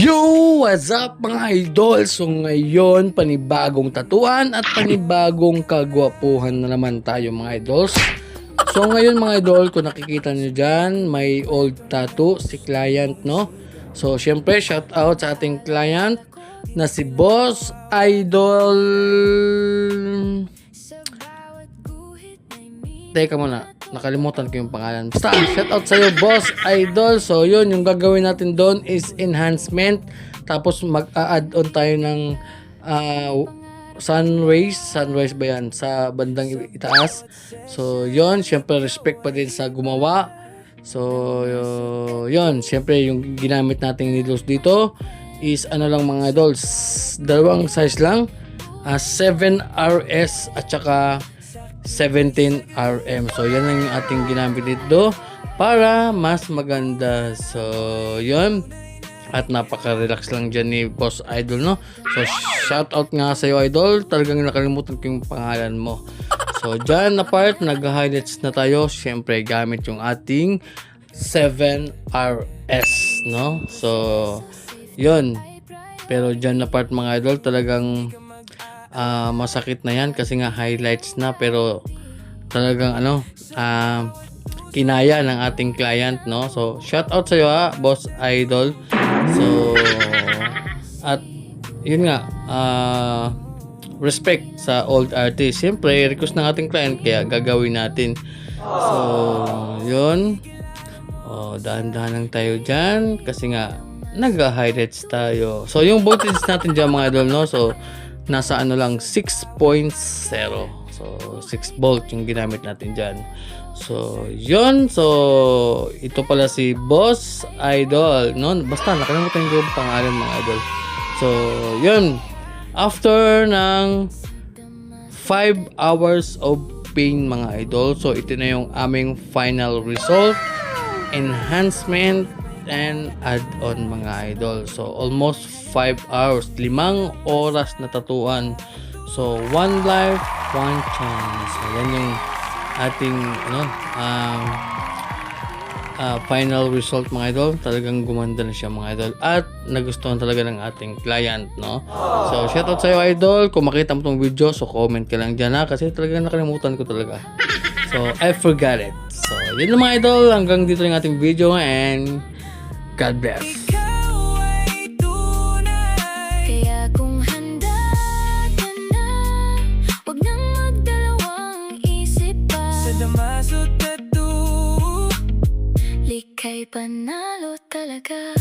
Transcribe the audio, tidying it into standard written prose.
Yo! What's up mga idol? So ngayon, panibagong tatuan at panibagong kagwapuhan na naman tayo mga idols. So ngayon mga idol, kung nakikita nyo dyan, may old tattoo, si client, no? So syempre, shout out sa ating client na si Boss Idol. Teka muna, nakalimutan ko yung pangalan. Basta, shout out sa'yo, Boss Idol. So yun, yung gagawin natin doon is enhancement. Tapos mag-add on tayo ng sunrise ba yan sa bandang itaas. So yun, syempre respect pa din sa gumawa. So yun, syempre yung ginamit nating needles dito is ano lang mga idols, dalawang size lang, 7RS at saka 17RM. So yan lang yung ating ginamit dito para mas maganda. So yun, at napaka-relax lang dyan ni Boss Idol, no? So shout out nga sa iyo idol, talagang nakalimutan ko yung pangalan mo. So dyan na part, nag-highlights na tayo, syempre gamit yung ating 7RS, no? So yun, pero dyan na part mga idol, talagang masakit na yan kasi nga highlights na, pero talagang kinaya ng ating client, no? So shout out sa iyo Boss Idol. So at yun nga, respect sa old artist. Siyempre request ng ating client kaya gagawin natin. So yun, dahan-dahan lang tayo dyan kasi nga nag-highlights tayo. So yung voltage natin dyan mga idol, no? So nasa lang 6.0. So 6 volt yung ginamit natin dyan. So yun, so ito pala si Boss Idol, no? Basta nakalimutan ko yung pangalan mga idol. So yun, after ng 5 hours of pain mga idol, so ito na yung aming final result, enhancement and add-on mga idol. So almost 5 hours, 5 oras na tatuan. So one life, one chance. So yan yung ating final result mga idol. Talagang gumanda na siya mga idol at nagustuhan talaga ng ating client, no? So shoutout sa iyo idol, kung makita mo tong video, so comment ka lang dyan kasi talagang nakalimutan ko talaga. So I forgot it. So yun na mga idol, hanggang dito yung ating video and God bless. Likay panalo talaga.